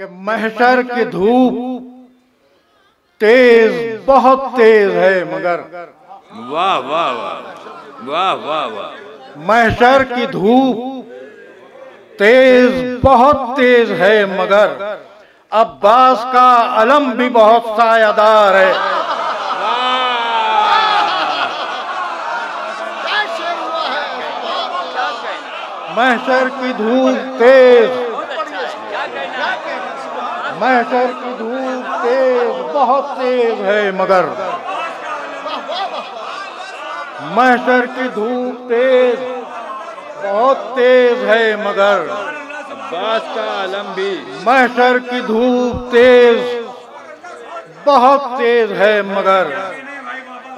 कि महशर की धूप तेज, बहुत तेज है मगर। वाह वाह वाह वाह वाह वाह। महशर की धूप तेज, बहुत तेज है मगर अब्बास का अलम भी बहुत सायादार है। महशर की धूप तेज, महशर की धूप तेज, बहुत तेज है मगर महशर की धूप तेज, बहुत तेज है मगर अब्बास का आलम भी। महशर की धूप तेज, बहुत तेज है मगर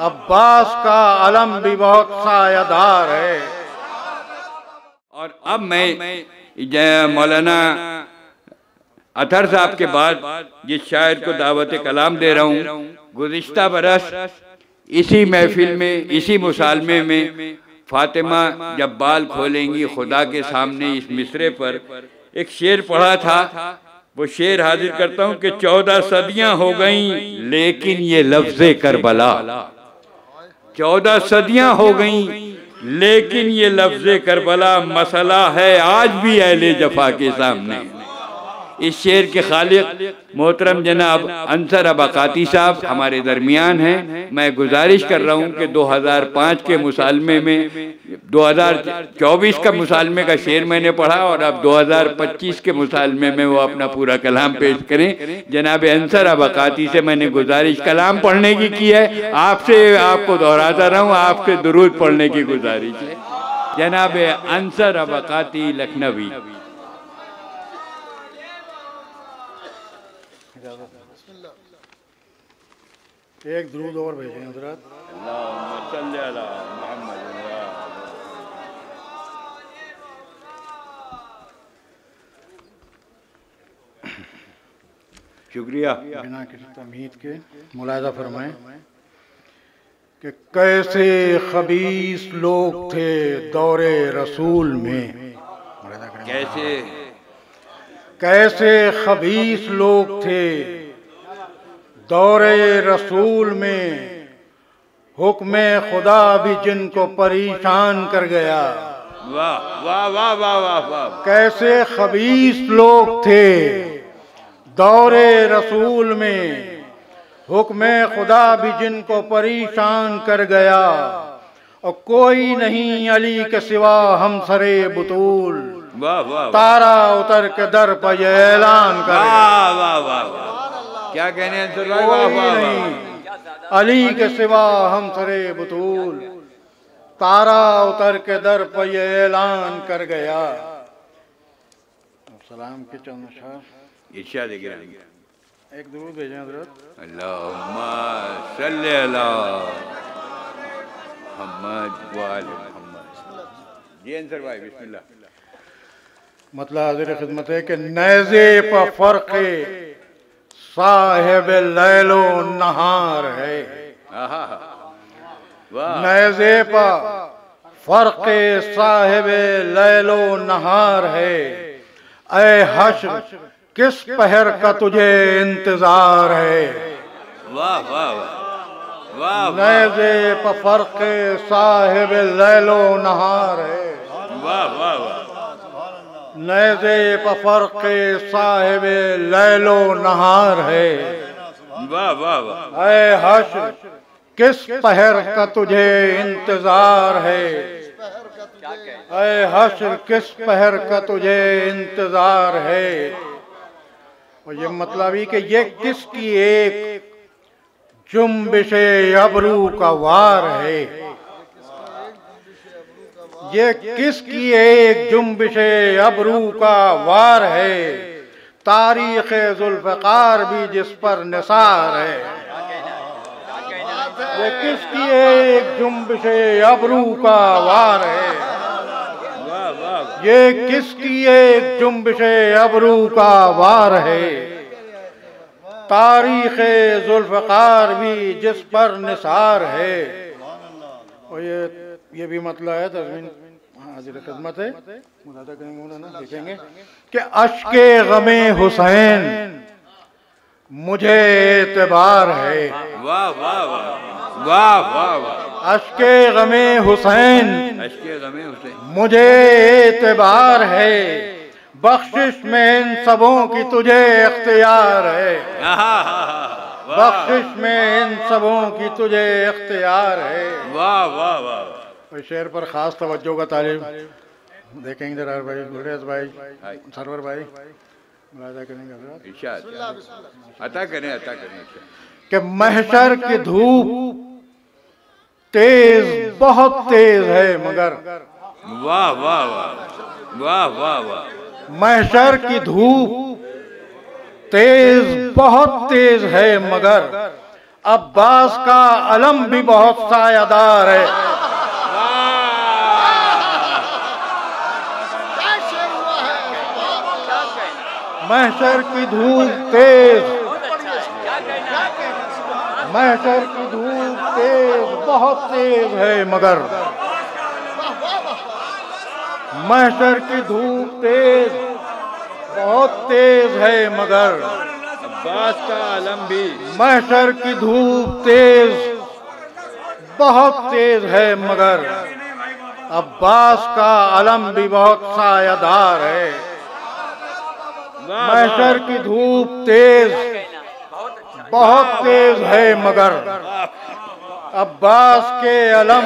अब्बास का अलम भी बहुत सायादार है। और अब मैं मौलाना अतहर साहब के बाद जिस शायर को दावत कलाम दे रहा हूँ, गुज़िश्ता बरस इसी महफिल में, इसी मुसालमे में फातिमा जब बाल खोलेंगी खुदा के सामने, इस मिसरे पर एक शेर पढ़ा था। वो शेर हाजिर करता हूँ कि 14 सदियाँ हो गईं लेकिन ये लफ्ज़े करबला, 14 सदियाँ हो गईं लेकिन ये लफ्ज़े करबला मसला है आज भी अहले जफा के सामने। इस शेर के खालिक मोहतरम जनाब अंसर अबकाती साहब हमारे दरमियान हैं। मैं गुजारिश कर रहा हूँ कि 2005 के मुसालमे में 2024 का मुसालमे का शेर मैंने पढ़ा और अब 2025 के मुसालमे में वो अपना पूरा कलाम पेश करें। जनाब अंसर अबकाती से मैंने गुजारिश कलाम पढ़ने की है, आपसे आपको दोहराता रहा हूँ, आपसे दुरूद पढ़ने की गुजारिश है। जनाब अंसर अबकाती लखनवी। एक दुरूद और भेजें हज़रत। शुक्रिया। बिना किसी तमहीद के मुलाहिज़ा फरमाएं कि कैसे खबीस लोग थे दौरे रसूल में। कैसे खबीस लोग थे दौरे रसूल में, हुक्म खुदा भी जिनको परेशान कर गया। वाह वाह वाह वाह वाह वाह। कैसे खबीस लोग थे दौरे रसूल में, हुक्म खुदा भी जिनको परेशान कर गया। और कोई नहीं अली के सिवा हम सरे बुतूल, वाह वाह। तारा उतर के दर पर ये ऐलान कर गया। वाह वाह वाह। क्या कहने हैं अंसर भाई? वाह वाह वाह। अली के सिवा हम सरे बुतूल, तारा उतर के दर पर ये ऐलान कर गया। सलाम के चंद अशआर इरशाद गिरामी। एक दुरूद भेजें हज़रत। अल्लाहुम्मा सल्ली अला मुहम्मद व आले मुहम्मद। जी अंसर भाई बिस्मिल्लाह। मतलब हाज़िर खिदमत है कि नैज़े पर फर्क साहिब लैलो नहार है। नैज़े पर फर्क साहिब लैलो नहार है। ऐ हश्र किस पहर का तुझे इंतजार है। वाह वाह वाह। नैज़े पर फर्क साहिब लैलो नहार है। वाह वाह वाह। नैज़े पर फर्क साहिब लैलो नहार है। वाह वाह वाह। ऐ हश्र किस पहर का तुझे इंतजार है। ऐ हश्र किस पहर का तुझे इंतजार है। और ये मतलब ही कि ये किसकी एक जुम्बिशे अबरू का वार है। ये किसकी एक जुम्बिशे अबरू का वार है। तारीख़ ज़ुल्फ़िकार भी जिस पर निसार है। ये किसकी एक जुम्बिशे अबरू का वार है। ये किसकी एक जुम्बिशे अबरू का वार है। तारीख़ ज़ुल्फ़िकार भी जिस पर निसार है। और ये भी मतलब है तस्मीन हाजिर खिदमत है, मुलादा करेंगे मौलाना, देखेंगे कि अश्के गमे हुसैन मुझे एतबार है। वाह वाह वाह वाह वाह वाह। अश्के गमे हुसैन अश्के गमे हुसैन मुझे एतबार है, बख्शिश में इन सबों की तुझे इख्तियार है। बख्शिश में इन सबों की तुझे इख्तियार है। वाह वाह वाह। शेर पर खास तवज्जो का तालिब देखेंगे दरार भाई, गुलरेज भाई, सरवर भाई, मुलादा करेंगे हज़रात। इरशाद अता करें, अता करें कि महशर की धूप तेज बहुत तेज है मगर। वाह वाह वाह वाह वाह वाह। महशर की धूप तेज बहुत तेज है मगर अब्बास का अलम भी बहुत सायादार है। महशर की धूप तेज, महशर की धूप तेज बहुत तेज है मगर, महशर की धूप तेज बहुत तेज है मगर अब्बास का आलम भी। महशर की धूप तेज बहुत तेज है मगर अब्बास का अलम भी बहुत सायादार है। महशर की धूप तेज बहुत तेज है मगर अब्बास के अलम,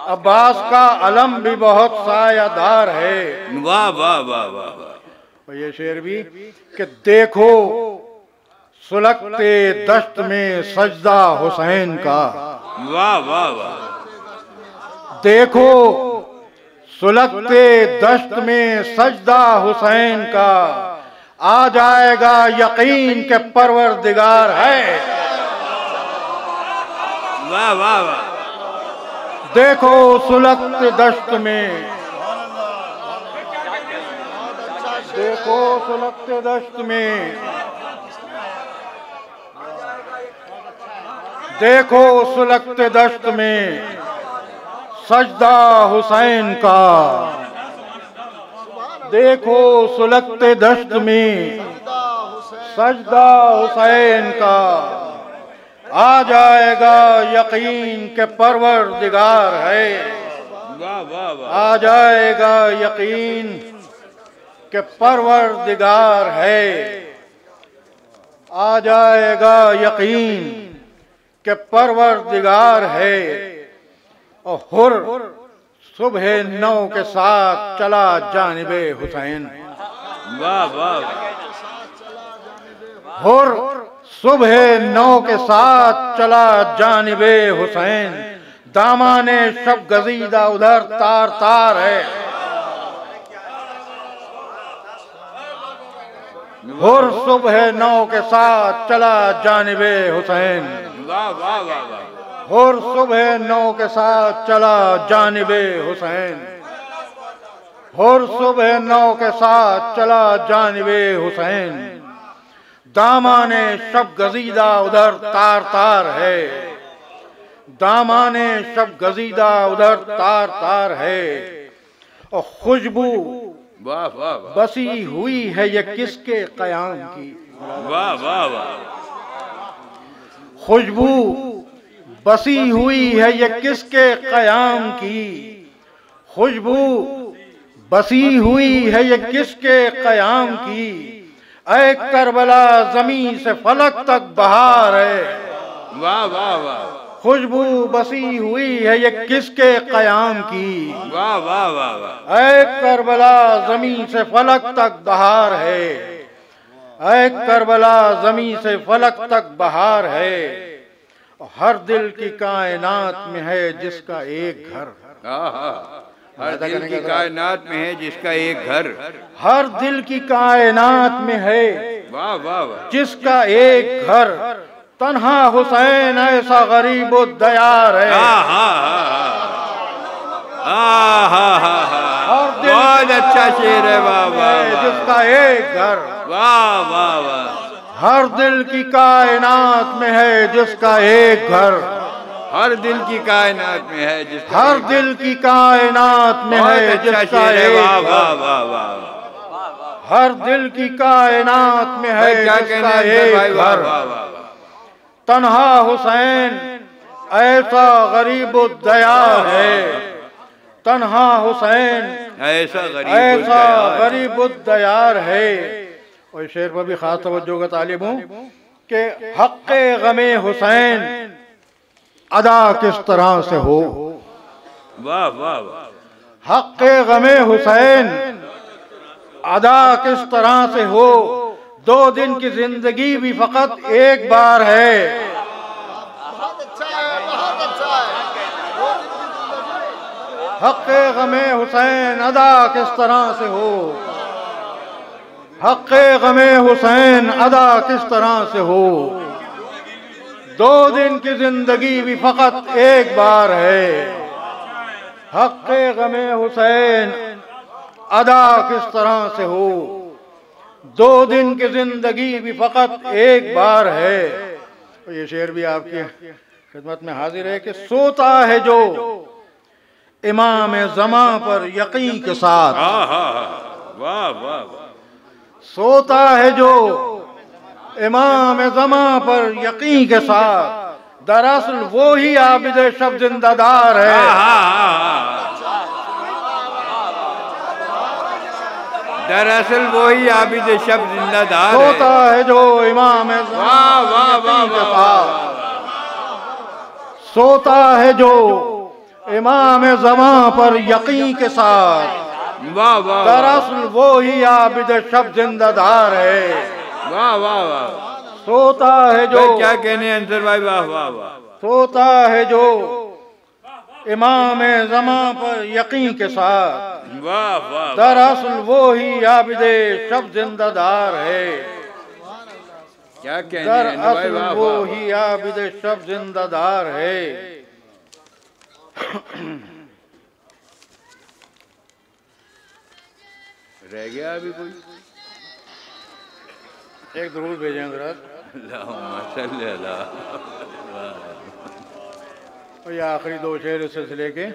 अब्बास का अलम भी बहुत सायादार है। वाह वाह वाह वाह। ये शेर भी कि देखो सुलगते दश्त में सजदा हुसैन का। वाह वाह वाह। देखो सुलगते दश्त में सजदा हुसैन का, आ जाएगा यकीन के परवरदिगार है। वाह वाह वाह। देखो सुलगते दश्त में, देखो सुलगते दश्त में, देखो सुलगते दश्त में सजदा हुसैन का। देखो सुलगते दश्त में सजदा हुसैन का, आ जाएगा यकीन के परवरदिगार है। वाह वाह वाह। आ जाएगा यकीन के परवरदिगार है। आ जाएगा यकीन के परवरदिगार है। और हुर सुबह 9 के साथ चला जानिबे हुसैन। वाह वाह। हुर सुबह 9 के साथ चला जानिबे हुसैन, दामाने शब गजीदा उधर तार तार है। हुर सुबह 9 के साथ चला जानिबे हुसैन। वाह वाह वाह वाह। हुर सुबह 9 के साथ चला जानिबे हुसैन। हुर सुबह 9 के साथ चला जानिबे हुसैन, दामाने शब गजीदा उधर तार तार है। दामाने शब गजीदा उधर तार तार है। और खुशबू वाह वाह वाह। बसी हुई है ये किसके कयाम की। वाह वाह वाह। खुशबू बसी हुई है ये किसके कयाम की। खुशबू बसी हुई है ये किसके कयाम की। ऐ करबला जमीन से फलक तक बहार है। वाह वाह वाह। खुशबू बसी हुई है ये किसके कयाम की। वाह वाह वाह वाह। ऐ करबला जमीन से फलक तक बहार है। ऐ करबला जमीन से फलक तक बहार है। हर दिल की कायनात में है जिसका एक घर। हर दिल की कायनात में है जिसका एक घर। हर दिल की कायनात में है वाह वाह वाह। जिसका एक घर। तन्हा हुसैन ऐसा गरीब दयार है। बहुत अच्छा शेर है। वाह वाह। जिसका एक घर। वाह वाह वाह। हर दिल की कायनात में है जिसका एक घर। हर दिल की कायनात में है जिसका, हर दिल की कायनात में है जिसका एक, वाह वाह वाह वाह, हर दिल की कायनात में है जिसका एक घर। तन्हा हुसैन ऐसा गरीब दयार है, तन्हा हुसैन ऐसा गरीब दयार है। और शेर पर भी खास तवज्जो का तालिब हूँ कि हक़्क़े गमे हुसैन अदा किस तरह से हो। वाह वाह वाह, हक़्क़े गमे हुसैन अदा किस तरह से हो। 2 दिन की जिंदगी भी फकत एक बार है। हक़्क़े गमे हुसैन अदा किस तरह से हो, हक़्क़े गमे हुसैन अदा किस तरह से हो। 2 दिन की जिंदगी भी फकत एक बार है। हक़्क़े गमे हुसैन अदा किस तरह से हो। 2 दिन की जिंदगी भी फकत एक बार है। तो ये शेर भी आपकी खिदमत में हाजिर है कि सोता है जो इमाम ज़मा पर यकीन के साथ, वाह वाह, सोता है जो इमाम ज़मा पर यकीन के साथ, दरअसल वो ही आबिद शब जिंदादार है। दरअसल वो ही आबिद शब जिंदादार सोता है जो इमाम ज़मा के साथ, सोता है जो इमाम ज़मा पर यकीन के साथ, वाह वाह, दरअसल वो ही आबिद शब जिंदादार है। वाह वाह वाह, सोता है जो, क्या कहने अंसर भाई, वाह वाह वाह, सोता है जो इमाम ज़मा पर यकीन के साथ, वाह वाह, दरअसल वो ही आबिद शब जिंदादार है। क्या कहने, दरअसल वो ही आबिद शब जिंदादार है। रह गया अभी कोई? एक दुरूद भेजें हज़रत। और ये आखिरी 2 शेर इस सिलसिले के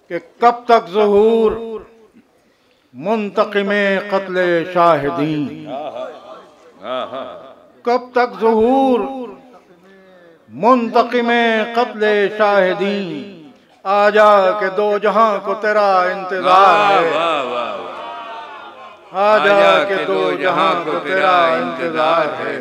कि कब तक ज़हूर मुंतक़िमे क़त्ल शाहिदीन, कब तक ज़हूर मुंतक़िमे क़त्ल शाहिदीन, आजा के 2 जहां को तेरा इंतजार है, आजा के 2 जहां को तेरा इंतजार है।